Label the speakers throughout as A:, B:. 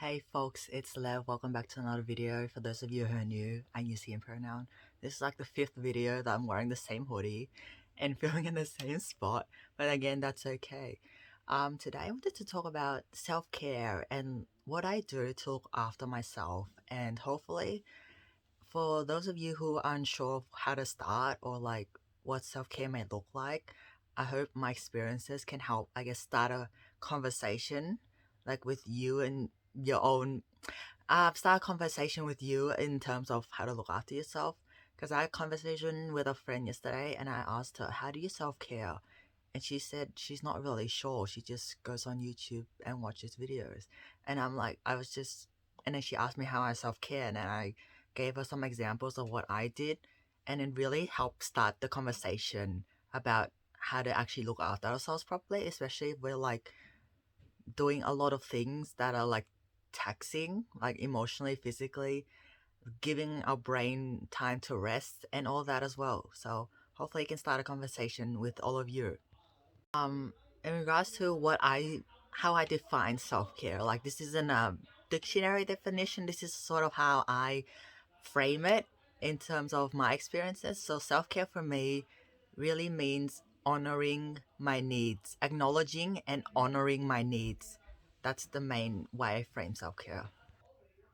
A: Hey folks, it's Lev. Welcome back to another video. For those of you who are new, I use he and pronoun. This is like the fifth video that I'm wearing the same hoodie and filming in the same spot, but again, that's okay. Today I wanted to talk about self-care and what I do to look after myself, and hopefully for those of you who are unsure of how to start or like what self-care may look like, I hope my experiences can help, I guess, start a conversation like with you and your own start a conversation with you in terms of how to look after yourself. Because I had a conversation with a friend yesterday and I asked her, how do you self-care? And she said she's not really sure. She just goes on YouTube and watches videos. And I'm like, and then she asked me how I self-care, and then I gave her some examples of what I did. And it really helped start the conversation about how to actually look after ourselves properly, especially if we're like doing a lot of things that are like taxing, like emotionally, physically, giving our brain time to rest and all that as well. So hopefully you can start a conversation with all of you. In regards to how I define self-care, like this isn't a dictionary definition. This is sort of how I frame it in terms of my experiences. So self-care for me really means honoring my needs, acknowledging and honoring my needs. That's the main way I frame self-care.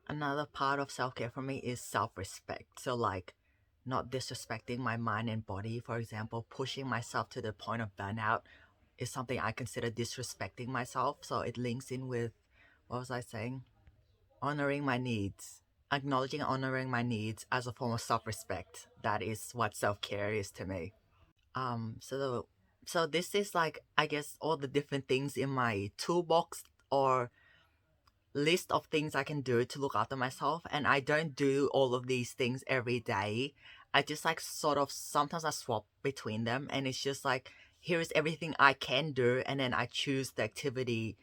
A: Another part of self-care for me is self-respect. So like not disrespecting my mind and body. For example, pushing myself to the point of burnout is something I consider disrespecting myself. So it links in with, what was I saying? Honoring my needs. Acknowledging and honoring my needs as a form of self-respect. That is what self-care is to me. Um, so so this is like, I guess, all the different things in my toolbox or list of things I can do to look after myself, and I don't do all of these things every day. I just like sort of sometimes I swap between them, and it's just like here's everything I can do, and then I choose the activity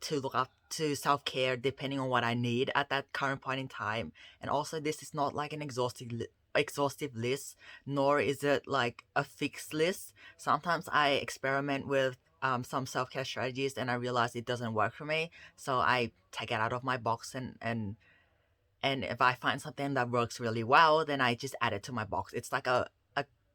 A: to look up to self-care depending on what I need at that current point in time. And also this is not like an exhaustive list, nor is it like a fixed list. Sometimes I experiment with some self-care strategies and I realize it doesn't work for me, so I take it out of my box, and if I find something that works really well, then I just add it to my box. It's like a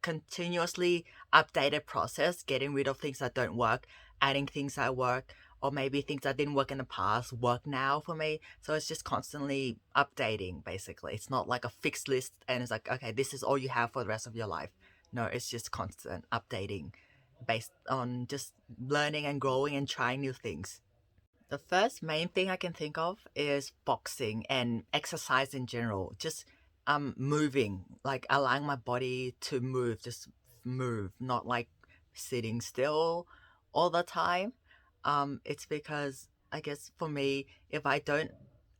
A: continuously updated process, getting rid of things that don't work, adding things that work, or maybe things that didn't work in the past work now for me. So it's just constantly updating, basically. It's not like a fixed list and it's like, okay, this is all you have for the rest of your life. No, it's just constant updating based on just learning and growing and trying new things. The first main thing I can think of is boxing and exercise in general. Just moving, like allowing my body to move, just move, not like sitting still all the time. It's because I guess for me, if I don't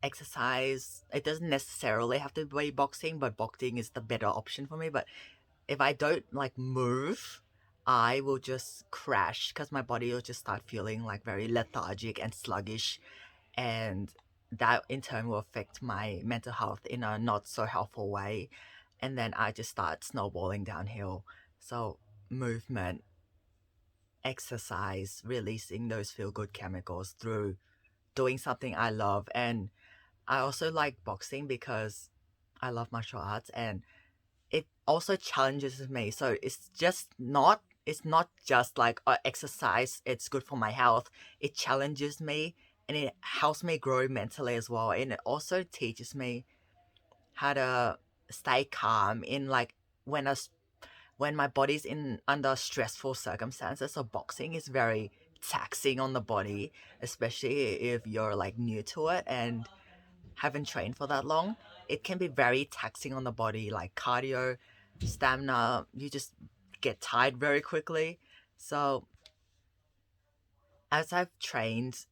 A: exercise, it doesn't necessarily have to be boxing, but boxing is the better option for me. But if I don't like move, I will just crash because my body will just start feeling like very lethargic and sluggish, and that in turn will affect my mental health in a not so helpful way, and then I just start snowballing downhill. So movement, exercise, releasing those feel good chemicals through doing something I love. And I also like boxing because I love martial arts, and it also challenges me. So it's not just like exercise, it's good for my health. It challenges me and it helps me grow mentally as well. And it also teaches me how to stay calm in like when when my body's in under stressful circumstances. So boxing is very taxing on the body, especially if you're like new to it and haven't trained for that long. It can be very taxing on the body, like cardio, stamina. You just get tired very quickly. So as I've trained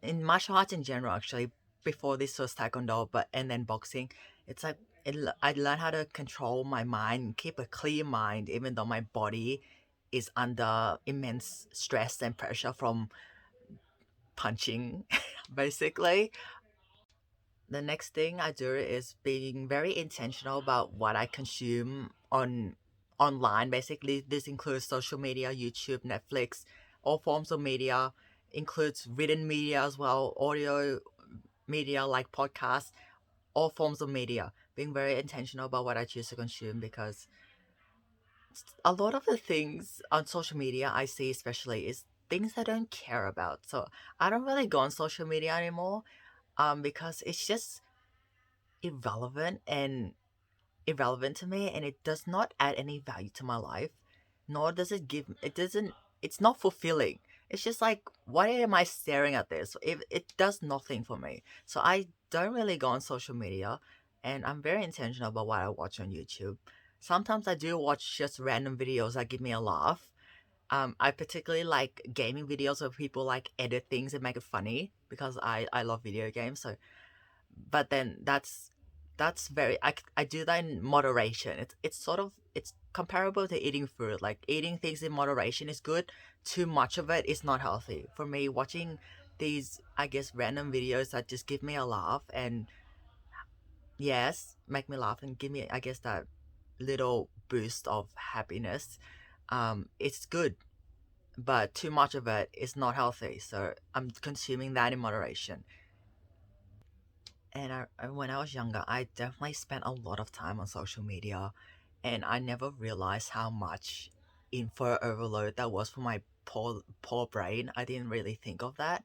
A: in martial arts in general, actually, before this was taekwondo, but and then boxing, it's like I learned how to control my mind, keep a clear mind, even though my body is under immense stress and pressure from punching, basically. The next thing I do is being very intentional about what I consume online. Basically, this includes social media, YouTube, Netflix, all forms of media, includes written media as well, audio, media like podcasts, all forms of media, being very intentional about what I choose to consume, because a lot of the things on social media I see, especially, is things I don't care about. So I don't really go on social media anymore, because it's just irrelevant and irrelevant to me, and it does not add any value to my life, nor does it doesn't, it's not fulfilling. It's just like, why am I staring at this if it does nothing for me? So I don't really go on social media, and I'm very intentional about what I watch on YouTube. Sometimes I do watch just random videos that give me a laugh. I particularly like gaming videos where people like edit things and make it funny, because I love video games. So but then that's very, I do that in moderation. It's sort of, it's comparable to eating food. Like, eating things in moderation is good. Too much of it is not healthy for me. Watching these, I guess, random videos that just give me a laugh, and yes, make me laugh and give me, I guess, that little boost of happiness, it's good. But too much of it is not healthy, so I'm consuming that in moderation. And when I was younger, I definitely spent a lot of time on social media, and I never realized how much info overload that was for my poor brain. I didn't really think of that,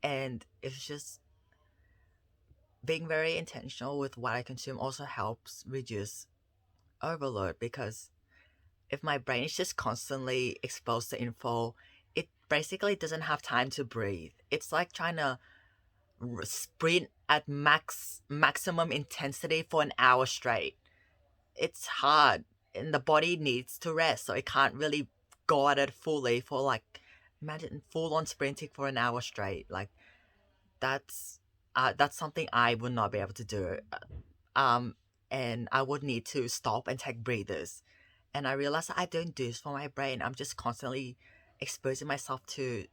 A: and it's just being very intentional with what I consume also helps reduce overload, because if my brain is just constantly exposed to info, it basically doesn't have time to breathe. It's like trying to sprint at maximum intensity for an hour straight. It's hard, and the body needs to rest, so it can't really go at it fully for, like, imagine full on sprinting for an hour straight. Like, that's that's something I would not be able to do. Um and I would need to stop and take breathers. And I realized that I don't do this for my brain. I'm just constantly exposing myself to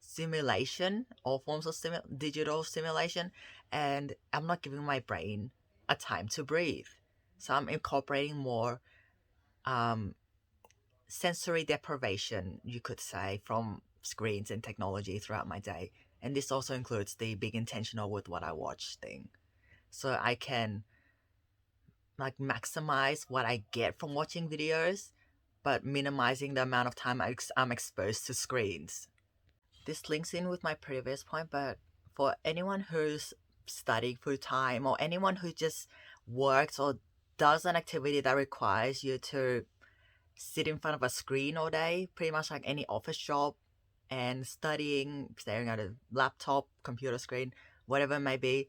A: simulation, all forms of digital simulation, and I'm not giving my brain a time to breathe. So I'm incorporating more um, sensory deprivation, you could say, from screens and technology throughout my day. And this also includes the being intentional with what I watch thing. So I can, like, maximize what I get from watching videos, but minimizing the amount of time I'm exposed to screens. This links in with my previous point, but for anyone who's studying full time, or anyone who just works or does an activity that requires you to sit in front of a screen all day, pretty much like any office job, and studying, staring at a laptop, computer screen, whatever it may be,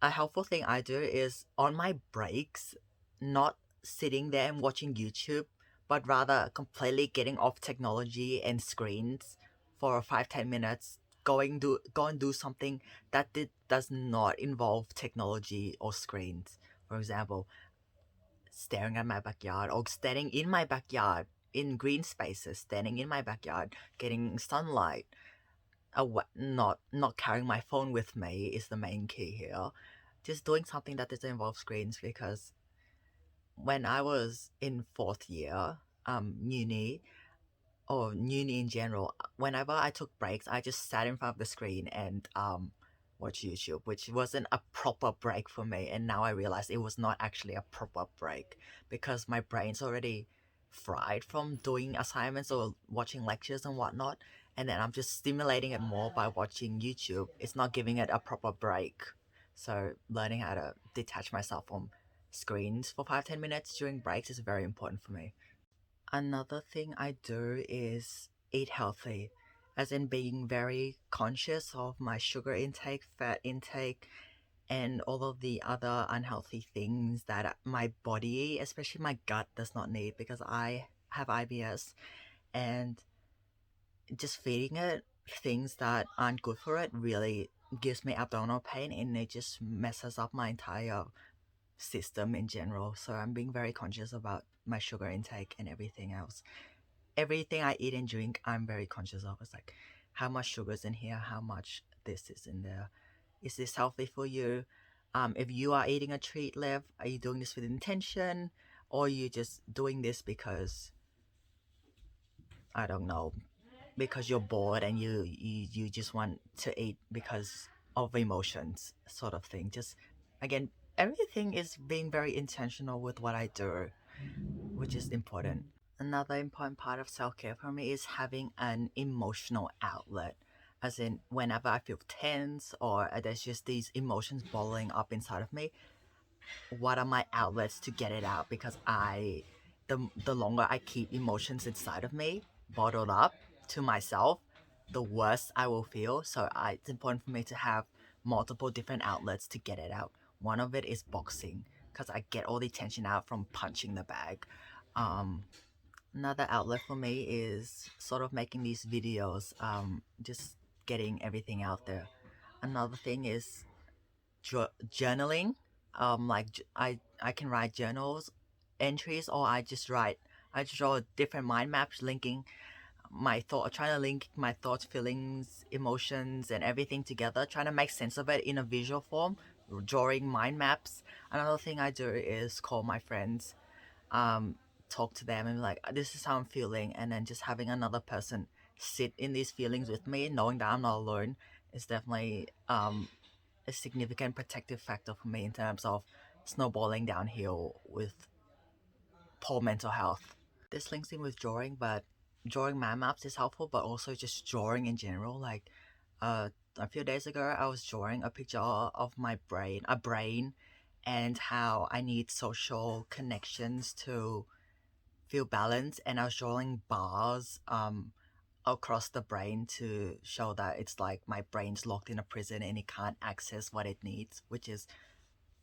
A: a helpful thing I do is on my breaks, not sitting there and watching YouTube, but rather completely getting off technology and screens for 5-10 minutes, go and do something that does not involve technology or screens. For example, staring at my backyard, or standing in my backyard in green spaces, standing in my backyard, getting sunlight. Not carrying my phone with me is the main key here. Just doing something that doesn't involve screens, because when I was in fourth year, uni, or uni in general, whenever I took breaks, I just sat in front of the screen and watch YouTube, which wasn't a proper break for me. And now I realize it was not actually a proper break, because my brain's already fried from doing assignments or watching lectures and whatnot. And then I'm just stimulating it more by watching YouTube. It's not giving it a proper break. So learning how to detach myself from screens for 5-10 minutes during breaks is very important for me. Another thing I do is eat healthy, as in being very conscious of my sugar intake, fat intake, and all of the other unhealthy things that my body, especially my gut, does not need, because I have IBS, and just feeding it things that aren't good for it really gives me abdominal pain, and it just messes up my entire system in general. So I'm being very conscious about my sugar intake and everything else. Everything I eat and drink, I'm very conscious of. It's like, how much sugar's in here, how much this is in there. Is this healthy for you? If you are eating a treat, Lev, are you doing this with intention, or are you just doing this because, I don't know, because you're bored and you just want to eat because of emotions sort of thing. Just again, everything is being very intentional with what I do, which is important. Another important part of self-care for me is having an emotional outlet, as in whenever I feel tense or there's just these emotions boiling up inside of me, what are my outlets to get it out? Because the longer I keep emotions inside of me bottled up to myself, the worse I will feel. So it's important for me to have multiple different outlets to get it out. One of it is boxing, because I get all the tension out from punching the bag. um Another outlet for me is sort of making these videos, just getting everything out there. Another thing is journaling. I can write journals entries, or I just draw different mind maps linking my thought, trying to link my thoughts, feelings, emotions, and everything together, trying to make sense of it in a visual form, drawing mind maps. Another thing I do is call my friends, um, talk to them and be like, this is how I'm feeling, and then just having another person sit in these feelings with me, knowing that I'm not alone, is definitely a significant protective factor for me in terms of snowballing downhill with poor mental health. This links in with drawing, but drawing mind maps is helpful, but also just drawing in general. Like, a few days ago, I was drawing a picture of my brain, and how I need social connections to feel balanced. And I was drawing bars across the brain to show that it's like my brain's locked in a prison and it can't access what it needs, which is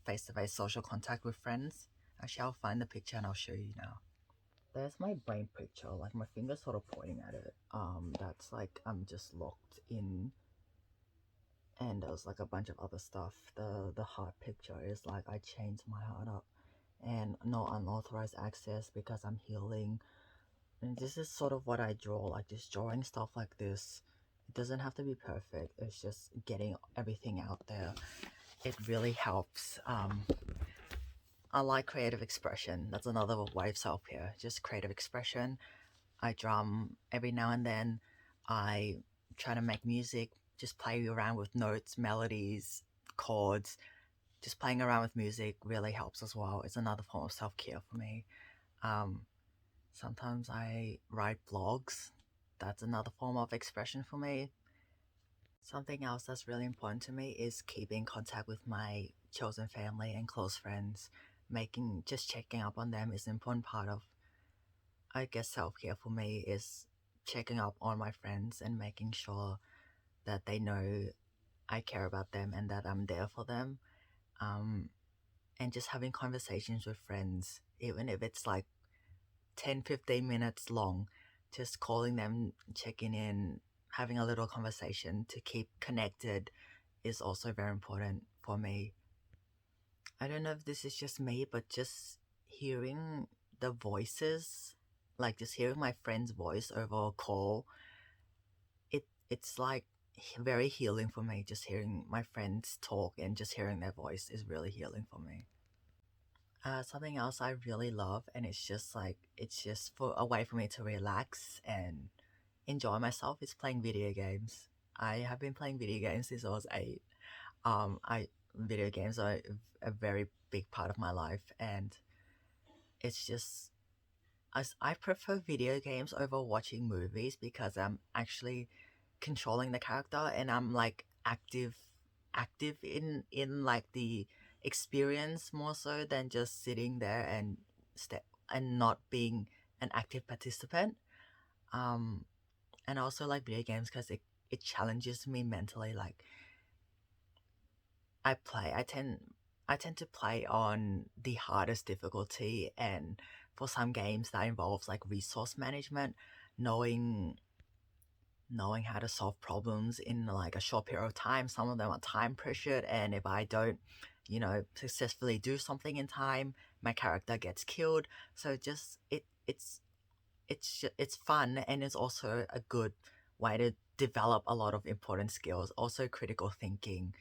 A: face-to-face social contact with friends. Actually, I'll find the picture and I'll show you now. There's my brain picture, like my finger's sort of pointing at it. That's like I'm just locked in, and there's like a bunch of other stuff. The heart picture is like I changed my heart up, and no unauthorized access because I'm healing. And this is sort of what I draw, like just drawing stuff like this. It doesn't have to be perfect. It's just getting everything out there. It really helps. I like creative expression. That's another way of self-care. Just creative expression. I drum every now and then. I try to make music, just play around with notes, melodies, chords. Just playing around with music really helps as well. It's another form of self-care for me. Um, Sometimes I write blogs. That's another form of expression for me. Something else that's really important to me is keeping contact with my chosen family and close friends. Just checking up on them is an important part of, I guess, self-care for me, is checking up on my friends and making sure that they know I care about them and that I'm there for them. Um, and just having conversations with friends, even if it's like 10-15 minutes long, just calling them, checking in, having a little conversation to keep connected is also very important for me. I don't know if this is just me, but just hearing the voices, like just hearing my friend's voice over a call, it's like very healing for me. Just hearing my friends talk and just hearing their voice is really healing for me. Something else I really love, and it's just for a way for me to relax and enjoy myself, is playing video games. I have been playing video games since I was 8. I Video games are a very big part of my life, and it's just I prefer video games over watching movies because I'm actually controlling the character and I'm like active in like the experience more so than just sitting there and and not being an active participant. Um, and I also like video games because it challenges me mentally. Like I play, I tend to play on the hardest difficulty, and for some games that involves like resource management, knowing knowing how to solve problems in like a short period of time. Some of them are time pressured, and if I don't, successfully do something in time, my character gets killed. So just it's fun, and it's also a good way to develop a lot of important skills. Also critical thinking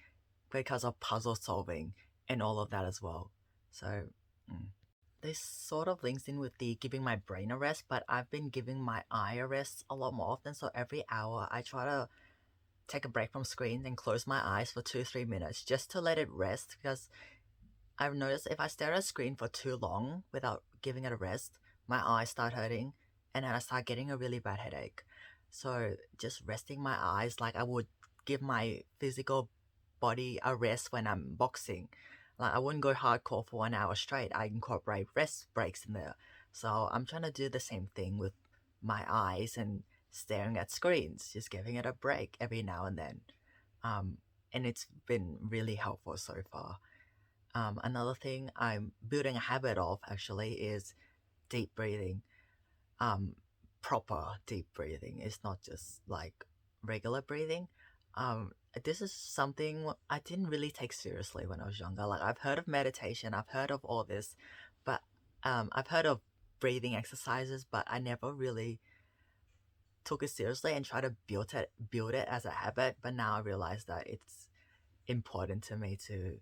A: because of puzzle solving and all of that as well. So. Mm. This sort of links in with the giving my brain a rest, but I've been giving my eye a rest a lot more often. So every hour, I try to take a break from screens and close my eyes for 2-3 minutes just to let it rest, because I've noticed if I stare at a screen for too long without giving it a rest, my eyes start hurting and then I start getting a really bad headache. So just resting my eyes like I would give my physical body a rest when I'm boxing. Like I wouldn't go hardcore for 1 hour straight. I incorporate rest breaks in there. So I'm trying to do the same thing with my eyes and staring at screens, just giving it a break every now and then. Um, and it's been really helpful so far. Another thing I'm building a habit of actually is deep breathing. Um, Proper deep breathing. It's not just like regular breathing. This is something I didn't really take seriously when I was younger. Like I've heard of meditation, I've heard of all this, but I've heard of breathing exercises, but I never really took it seriously and tried to build it as a habit. But now I realize that it's important to me to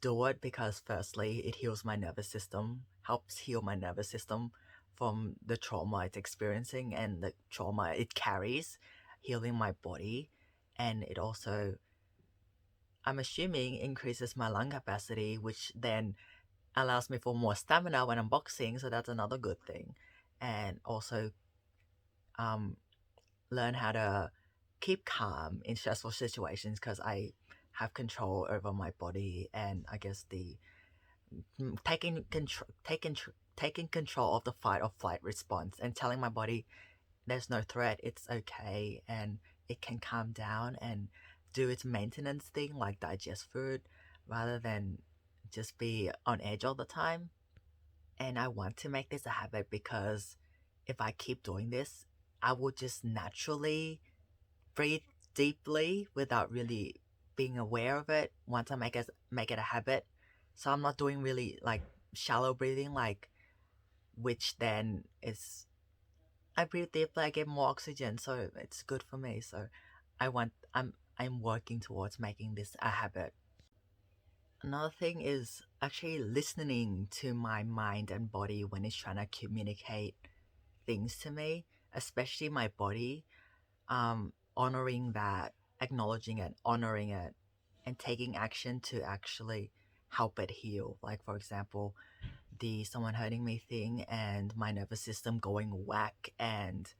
A: do it because firstly it heals my nervous system, helps heal my nervous system from the trauma it's experiencing and the trauma it carries, healing my body. And it also, I'm assuming, increases my lung capacity, which then allows me for more stamina when I'm boxing, so that's another good thing. And also um learn how to keep calm in stressful situations because I have control over my body, and I guess the taking control of the fight or flight response and telling my body there's no threat, it's okay, and it can calm down and do its maintenance thing like digest food rather than just be on edge all the time. And I want to make this a habit because if I keep doing this, I will just naturally breathe deeply without really being aware of it once I make it a habit. So I'm not doing really like shallow breathing, like, which then is, I breathe deeply, I get more oxygen, so it's good for me. So I'm working towards making this a habit. Another thing is actually listening to my mind and body when it's trying to communicate things to me, especially my body. Honoring that, acknowledging it, honoring it, and taking action to actually help it heal. Like, for example, the someone hurting me thing and my nervous system going whack, and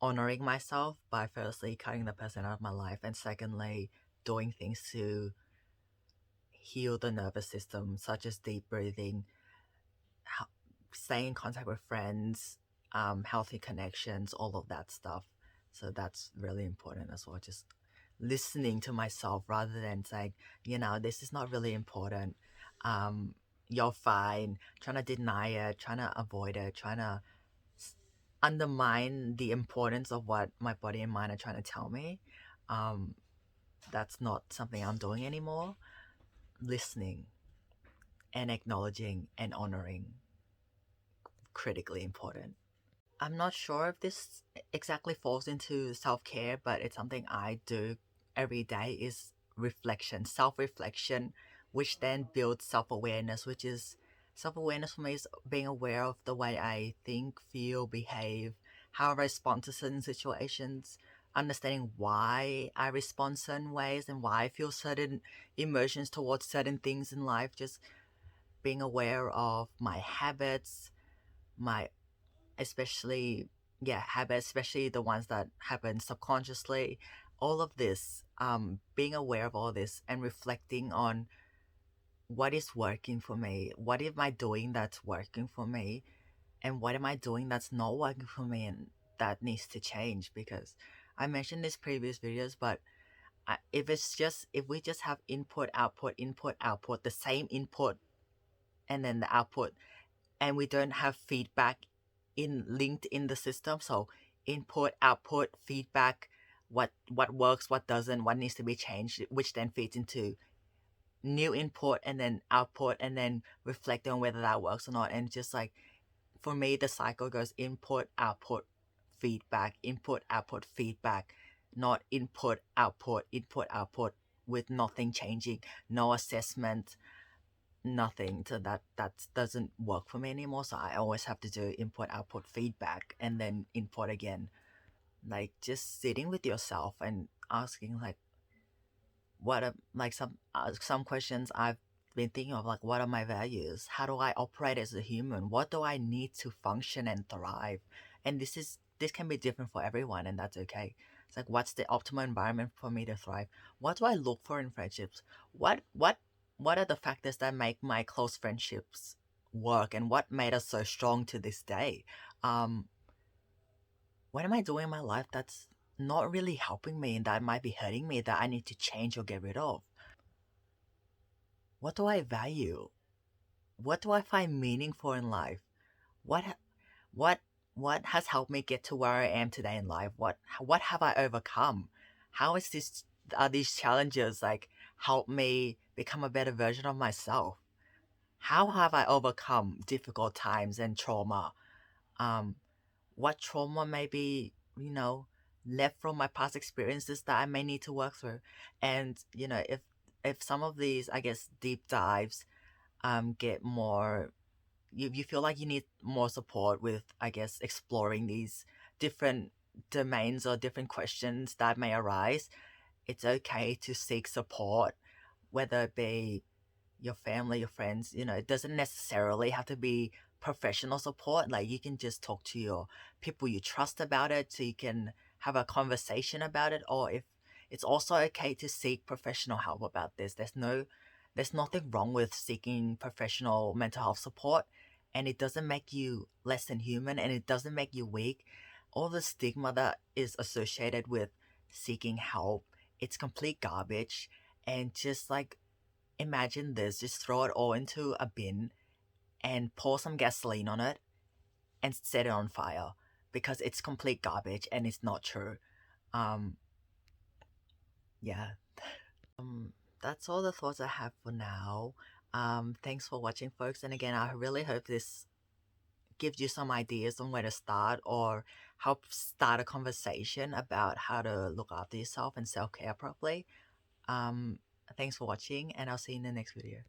A: honoring myself by firstly cutting the person out of my life and secondly doing things to heal the nervous system, such as deep breathing, staying in contact with friends, healthy connections, all of that stuff. So that's really important as well. Just listening to myself rather than saying, this is not really important. Um, you're fine. Trying to deny it, trying to avoid it, trying to undermine the importance of what my body and mind are trying to tell me. Um, that's not something I'm doing anymore. Listening and acknowledging and honoring, critically important. I'm not sure if this exactly falls into self-care, but it's something I do every day is reflection, self-reflection, which then builds self-awareness, which is self-awareness for me is being aware of the way I think, feel, behave, how I respond to certain situations, understanding why I respond certain ways and why I feel certain emotions towards certain things in life, just being aware of my habits, my especially habits, especially the ones that happen subconsciously, all of this, being aware of all this and reflecting on what is working for me, what am I doing that's working for me, and what am I doing that's not working for me and that needs to change. Because I mentioned this previous videos, but if we just have input output, the same input and then the output, and we don't have feedback in linked in the system, so input output feedback, what works, what doesn't, what needs to be changed, which then feeds into new input and then output and then reflect on whether that works or not. And just like for me the cycle goes input output feedback, not input output with nothing changing, no assessment, nothing. So that doesn't work for me anymore, so I always have to do input output feedback and then input again. like just sitting with yourself and asking like what are like some questions I've been thinking of, like what are my values, how do I operate as a human, what do I need to function and thrive. And this can be different for everyone, and that's okay. It's like, what's the optimal environment for me to thrive, what do I look for in friendships, what are the factors that make my close friendships work, and what made us so strong to this day. um what am I doing in my life that's not really helping me and that might be hurting me, that I need to change or get rid of? What do I value? What do I find meaningful in life? What ha- what what has helped me get to where I am today in life? What have I overcome? How is this are these challenges like help me become a better version of myself? How have I overcome difficult times and trauma? Um, what trauma may be, left from my past experiences that I may need to work through. And, if some of these, I guess, deep dives get more, you feel like you need more support with, I guess, exploring these different domains or different questions that may arise, it's okay to seek support, whether it be your family, your friends. It doesn't necessarily have to be professional support. Like, you can just talk to your people you trust about it, so you can have a conversation about it. Or if it's also okay to seek professional help about this. There's nothing wrong with seeking professional mental health support, and it doesn't make you less than human, and it doesn't make you weak. All the stigma that is associated with seeking help, it's complete garbage. And just like, imagine this, just throw it all into a bin and pour some gasoline on it and set it on fire, because it's complete garbage and it's not true. Um, yeah. Um, that's all the thoughts I have for now. Thanks for watching, folks. And again, I really hope this gives you some ideas on where to start, or help start a conversation about how to look after yourself and self care properly. Um, Thanks for watching, and I'll see you in the next video.